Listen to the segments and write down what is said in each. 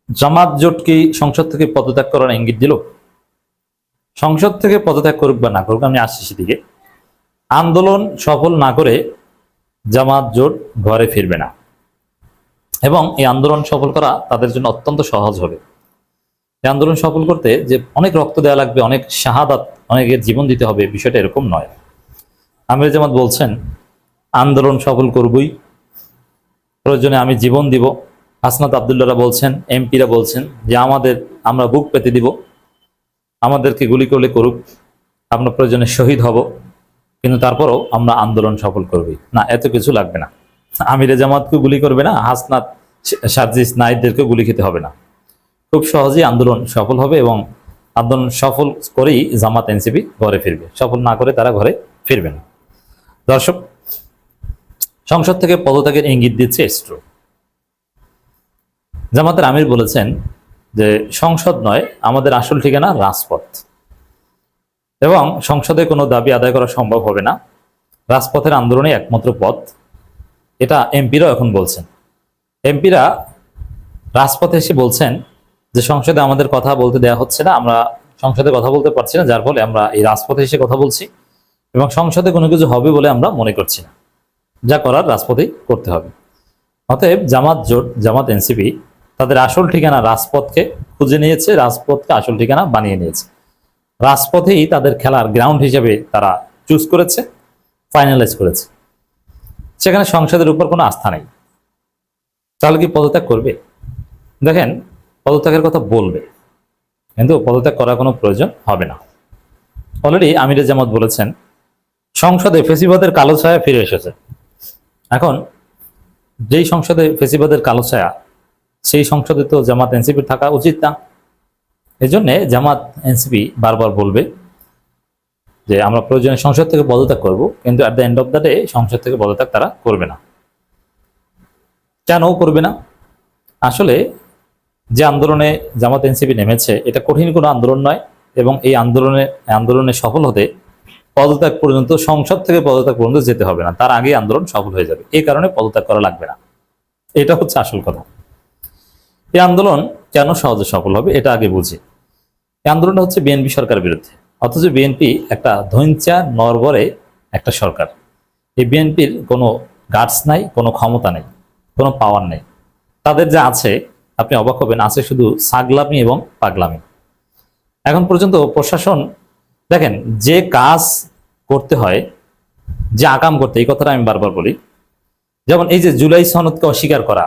জামাত জোট কি সংসদ থেকে পদত্যাগ করার ইঙ্গিত দিল? সংসদ থেকে পদত্যাগ করুক বা না করুক, আমি আসছি সেদিকে। আন্দোলন সফল না করে জামাত জোট ঘরে ফিরবে না, এবং এই আন্দোলন সফল করা তাদের জন্য অত্যন্ত সহজ হবে। এই আন্দোলন সফল করতে যে অনেক রক্ত দেওয়া লাগবে, অনেক শাহাদাত, অনেকের জীবন দিতে হবে, বিষয়টা এরকম নয়। আমির জামাত বলছেন আন্দোলন সফল করবই, প্রয়োজনে আমি জীবন দিব। হাসনাত আবদুল্লাহরা বলছেন, এমপিরা বলছেন যে আমরা বুক পেতে দিব, আমাদেরকে গুলি করলে করুক, আমরা প্রয়োজনে শহীদ হব, কিন্তু তারপরও আমরা আন্দোলন সফল করবই। না, এত কিছু লাগবে না। আমিরে জামাতকে গুলি করবে না, হাসনাত সার্জিস নাইদদেরকে গুলি খেতে হবে না। খুব সহজেই আন্দোলন সফল হবে, এবং আন্দোলন সফল করেই জামাত এনসিপি ঘরে ফিরবে। সফল না করে তারা ঘরে ফিরবে না। দর্শক, সংসদ থেকে পদত্যাগের ইঙ্গিত দিচ্ছে এস্ট্রো। জামাতের আমির বলেছেন যে সংসদ নয়, আমাদের আসল ঠিকানা রাজপথ, এবং সংসদে কোনো দাবি আদায় করা সম্ভব হবে না। রাজপথের আন্দোলনে একমাত্র পথ, এটা এমপিরাও এখন বলছেন। এমপিরা রাজপথে এসে বলছেন যে সংসদে আমাদের কথা বলতে দেওয়া হচ্ছে না, আমরা সংসদে কথা বলতে পারছি না, যার ফলে আমরা এই রাজপথে এসে কথা বলছি, এবং সংসদে কোনো কিছু হবে বলে আমরা মনে করছি না, যা করার রাজপথেই করতে হবে। অতএব জামাত জোট, জামাত এনসিপি তাদের আসল ঠিকানা রাজপথকে খুঁজে নিয়েছে, রাজপথকে আসল ঠিকানা বানিয়ে নিয়েছে। রাজপথেই তাদের খেলার গ্রাউন্ড হিসেবে তারা চুজ করেছে, ফাইনালাইজ করেছে। সেখানে সংসদের উপর কোনো আস্থা নেই। তাহলে কি পদত্যাগ করবে? দেখেন, পদত্যাগের কথা বলবে, কিন্তু পদত্যাগ করার কোনো প্রয়োজন হবে না। অলরেডি আমিরে জামাত বলেছেন সংসদে ফেসিবাদের কালো ছায়া ফিরে এসেছে। এখন যেই সংসদে ফেসিবাদের কালো ছায়া, সেই সংসদে তো জামাত এনসিপির থাকা উচিত না। এই জন্যে জামাত এনসিপি বারবার বলবে যে আমরা প্রয়োজনে সংসদ থেকে পদত্যাগ করব, কিন্তু at the end of the day সংসদ থেকে পদত্যাগ তারা করবে না। কেন করবে না? আসলে যে আন্দোলনে জামাত এনসিপি নেমেছে, এটা কঠিন কোনো আন্দোলন নয়, এবং এই আন্দোলনে সফল হতে পদত্যাগ পর্যন্ত, সংসদ থেকে পদত্যাগ পর্যন্ত যেতে হবে না, তার আগেই আন্দোলন সফল হয়ে যাবে। এই কারণে পদত্যাগ করা লাগবে না, এটা হচ্ছে আসল কথা। এই আন্দোলন কেন সহজে সফল হবে এটা আগে বুঝি। এই আন্দোলনটা হচ্ছে বিএনপি সরকারের বিরুদ্ধে, অথচ বিএনপি একটা ধৈঞ্চা নরবরে একটা সরকার। এই বিএনপির কোনো গার্ডস নাই, কোনো ক্ষমতা নেই, কোনো পাওয়ার নেই। তাদের যা আছে, আপনি অবাক হবেন, আছে শুধু ছাগলামি এবং পাগলামি। এখন পর্যন্ত প্রশাসন, দেখেন, যে কাজ করতে হয়, যে আকাম করতে, এই কথাটা আমি বারবার বলি। যেমন এই যে জুলাই সনদকে অস্বীকার করা,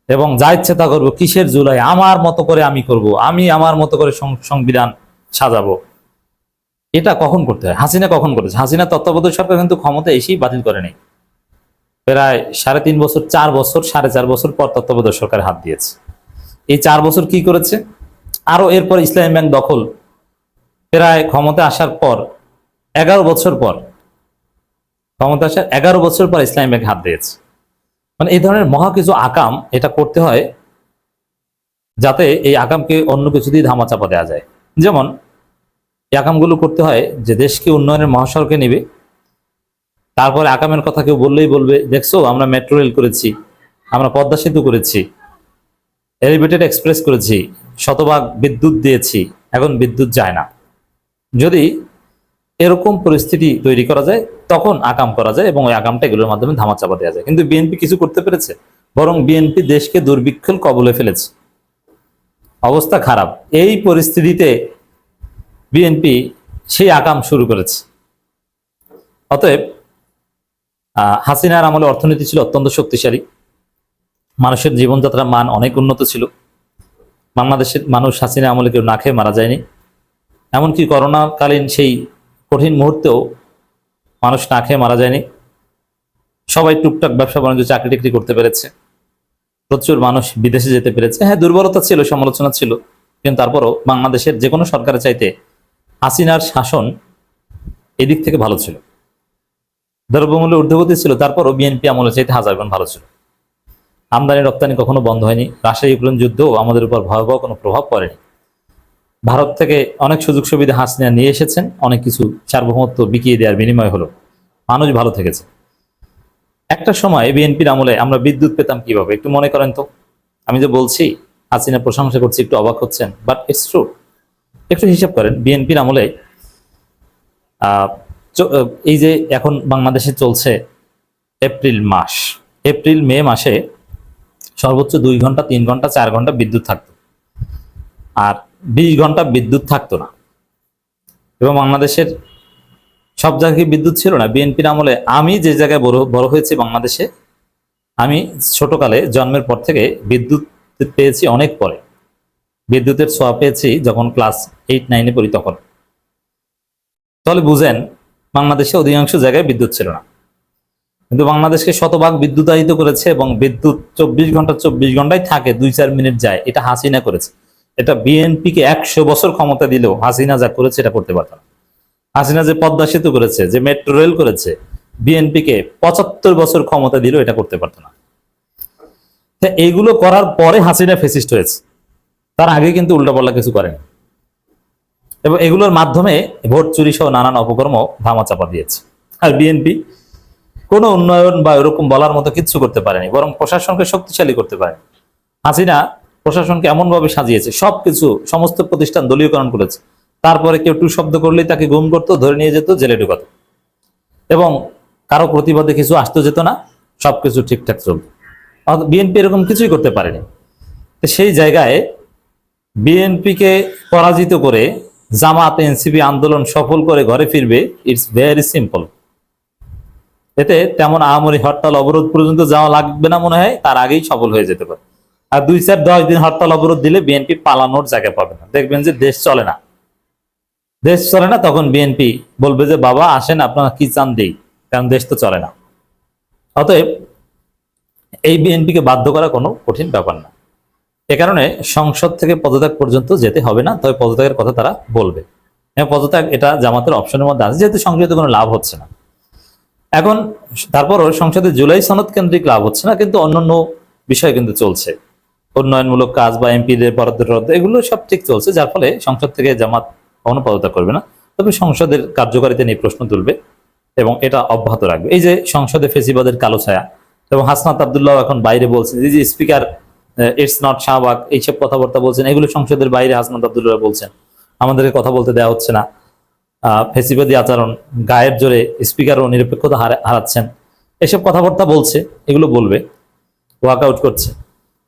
এবং যা ইচ্ছে তা করবো, কিসের জুলাই, আমার মতো করে আমি করব, আমি আমার মতো করে সংবিধান সাজাবো, এটা কখন করতে হয়? হাসিনা কখন করেছে? হাসিনা তত্ত্বাবধায়ক সরকার কিন্তু ক্ষমতা এসেই বাতিল করেনি। প্রায় 3.5 বছর, 4 বছর, 4.5 বছর পর তত্ত্বাবধায়ক সরকার হাত দিয়েছে। এই 4 বছর কি করেছে? আরো এরপর ইসলামী ব্যাংক দখল, প্রায় ক্ষমতা আসার পর 11 বছর পর, ক্ষমতা আসার 11 বছর পর ইসলামী ব্যাংক হাত দিয়েছে। মানে এই ধরনের মহা কিছু আকাম এটা করতে হয়, যাতে এই আকামকে অন্য কিছু দিয়ে ধামাচাপা দেওয়া যায়। যেমন এই আকামগুলো করতে হয় যে দেশকে উন্নয়নের মহাসড়কে নেবে, তারপরে আকামের কথা কেউ বললেই বলবে, দেখছো আমরা মেট্রো রেল করেছি, আমরা পদ্মা সেতু করেছি, এলিভেটেড এক্সপ্রেস করেছি, শতভাগ বিদ্যুৎ দিয়েছি, এখন বিদ্যুৎ যায় না। যদি এরকম পরিস্থিতি তৈরি করা যায়, তখন আকাম করা যায়, এবং ওই আকামটা এগুলোর মাধ্যমে ধামাচাপা দেওয়া যায়। কিন্তু বিএনপি কিছু করতে পেরেছে? বরং বিএনপি দেশকে দুর্ভিক্ষের কবলে ফেলেছে, অবস্থা খারাপ। এই পরিস্থিতিতে বিএনপি সেই আকাম শুরু করেছে। অতএব হাসিনার আমলে অর্থনীতি ছিল অত্যন্ত শক্তিশালী, মানুষের জীবনযাত্রার মান অনেক উন্নত ছিল। বাংলাদেশের মানুষ হাসিনা আমলে কেউ না খেয়ে মারা যায়নি। এমনকি করোনাকালীন সেই কঠিন মুহূর্তেও মানুষ না খেয়ে মারা যায়নি। সবাই টুকটাক ব্যবসা বাণিজ্য, চাকরি টাকরি করতে পেরেছে। প্রচুর মানুষ বিদেশে যেতে পেরেছে। হ্যাঁ, দুর্বলতা ছিল, সমালোচনা ছিল, কিন্তু তারপরও বাংলাদেশের যে কোনো সরকারের চাইতে হাসিনার শাসন এদিক থেকে ভালো ছিল। দ্রব্যমূল্য ঊর্ধ্বগতি ছিল, তারপরও বিএনপি আমলে চাইতে 1000 গুণ ভালো ছিল। আমদানি রপ্তানি কখনো বন্ধ হয়নি। রাশিয়া ইউক্রেন যুদ্ধও আমাদের উপর ভয়াবহ কোনো প্রভাব পড়েনি। ভারত থেকে অনেক সুযোগ সুবিধা হাসিনা নিয়ে এসেছেন, অনেক কিছু সার্বভৌমত্ব বিকিয়ে দেওয়ার বিনিময় হলো, মানুষ ভালো থেকেছে। একটা সময় বিএনপির আমলে আমরা বিদ্যুৎ পেতাম কিভাবে একটু মনে করেন তো। আমি যে বলছি হাসিনা প্রশংসা করছি, একটু অবাক হচ্ছেন, বাট ইটস ট্রু। একটু হিসাব করেন, বিএনপির আমলে এই যে এখন বাংলাদেশে চলছে এপ্রিল মাস, এপ্রিল মে মাসে সর্বোচ্চ 2 ঘন্টা 3 ঘন্টা 4 ঘন্টা বিদ্যুৎ থাকতো, আর 20 ঘন্টা বিদ্যুৎ থাকতো না। এবং বাংলাদেশের সব জায়গায় বিদ্যুৎ ছিল না বিএনপির আমলে। আমি যে জায়গায় বড় হয়েছি বাংলাদেশে, আমি ছোটকালে জন্মের পর থেকে বিদ্যুৎ পেয়েছি অনেক পরে। বিদ্যুতের ছোঁয়া পেয়েছি যখন ক্লাস 8-9-এ পড়ি তখন। তাহলে বুঝেন বাংলাদেশে অধিকাংশ জায়গায় বিদ্যুৎ ছিল না, কিন্তু বাংলাদেশকে শতভাগ বিদ্যুতায়িত করেছে এবং বিদ্যুৎ 24 ঘন্টা 24 ঘন্টায় থাকে, 2-4 মিনিট যায়, এটা হাসিনা করেছে। এটা বিএনপিকে 100 বছর ক্ষমতা দিলেও হাসিনা যা করেছে এটা করতে পারত না। হাসিনা যে পদ্মা সেতু করেছে, যে মেট্রো রেল করেছে, বিএনপিকে 75 বছর ক্ষমতা দিলেও এটা করতে পারত না। এইগুলো করার পরে হাসিনা ফ্যাসিস্ট হয়েছে, তার আগে কিন্তু উল্টাপাল্টা কিছু করেনি। এবং এগুলোর মাধ্যমে ভোট চুরি সহ নানান অপকর্ম ধামাচাপা দিয়েছে। আর বিএনপি কোনো উন্নয়ন বা এরকম বলার মতো কিচ্ছু করতে পারেনি, বরং প্রশাসনকে শক্তিশালী করতে পারে। হাসিনা প্রশাসনকে এমন ভাবে সাজিয়েছে, সবকিছু সমস্ত প্রতিষ্ঠান দলীয়করণ করেছে। তারপরে কেউ টু শব্দ করলেই তাকে গুম করতো, ধরে নিয়ে যেত, জেলে ঢুকাতো, এবং কারো প্রতিবাদে কিছু আসতে যেত না, সবকিছু ঠিকঠাক চলত। বিএনপি এরকম কিছুই করতে পারেনি। সেই জায়গায় বিএনপিকে পরাজিত করে জামাত এনসিপি আন্দোলন সফল করে ঘরে ফিরবে, ইটস ভেরি সিম্পল। এতে তেমন আহামরি হরতাল অবরোধ পর্যন্ত যাওয়া লাগবে না মনে হয়, তার আগেই সফল হয়ে যেতে পারে। আর 2-4-10 দিন হরতাল অবরোধ দিলে বিএনপি পালানোর জায়গা পাবে না, দেখবেন যে দেশ চলে না, দেশ চলে না। তখন বিএনপি বলবে যে বাবা আসেন, আপনারা কি চান দেই, কারণ দেশ তো চলে না। অতএব এই বিএনপিকে বাধ্য করা কোনো কঠিন ব্যাপার না। এ কারণে সংসদ থেকে পদত্যাগ পর্যন্ত যেতে হবে না, তবে পদত্যাগের কথা তারা বলবে। পদত্যাগ এটা জামাতের অপশনের মধ্যে আছে, যেহেতু সংসদে কোনো লাভ হচ্ছে না এখন। তারপরও সংসদে জুলাই সনদ কেন্দ্রিক লাভ হচ্ছে না, কিন্তু অন্যান্য বিষয় কিন্তু চলছে, উন্নয়নমূলক কাজ বা এমপিদের বরাদ্দ এগুলো সব ঠিক চলছে, যার ফলে সংসদ থেকে জামাত কখনো পদত্যাগ করবে না। তবে সংসদের কার্যকারিতা নিয়ে প্রশ্ন তুলবে এবং এটা অব্যাহত রাখবে। এই যে সংসদে ফেসিবাদের কালো ছায়া, এবং হাসনাত আব্দুল্লাহ এখন বাইরে বলছেন যে স্পিকার ইটস নট শাহবাগ, এইসব কথাবার্তা বলছেন, এগুলো সংসদের বাইরে হাসনাত আব্দুল্লাহ বলছেন, আমাদেরকে কথা বলতে দেওয়া হচ্ছে না, ফেসিবাদী আচরণ, গায়ের জোরে স্পিকারও নিরপেক্ষতা হারাচ্ছেন, এসব কথাবার্তা বলছে, এগুলো বলবে। ওয়াকআউট করছে,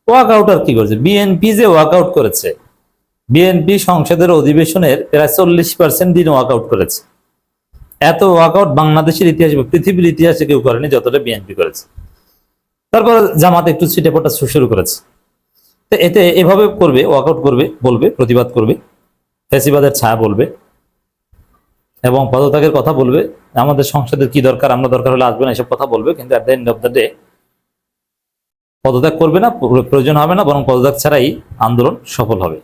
ওয়াকআউট আর কি করছে? বিএনপি যে ওয়াকআউট করেছে, বিএনপি সংসদের অধিবেশনের প্রায় 40% দিন ওয়াকআউট করেছে। এত ওয়াকআউট বাংলাদেশের ইতিহাসে, পৃথিবীর ইতিহাসে কেউ করেনি যতটা বিএনপি করেছে। তারপর জামাত একটু ছিটেফোঁটা শুরু করেছে। তো এতে এভাবে করবে, ওয়াকআউট করবে, বলবে, প্রতিবাদ করবে, ফ্যাসিবাদের ছায়া বলবে এবং পদত্যাগের কথা বলবে। আমাদের সংসদের কি দরকার, আমরা দরকার হলে আসবে না, এসব কথা বলবে। কিন্তু at the end of the day পদত্যাগ করবে না, প্রয়োজন হবে না, বরং পদত্যাগ ছাড়াই আন্দোলন সফল হবে।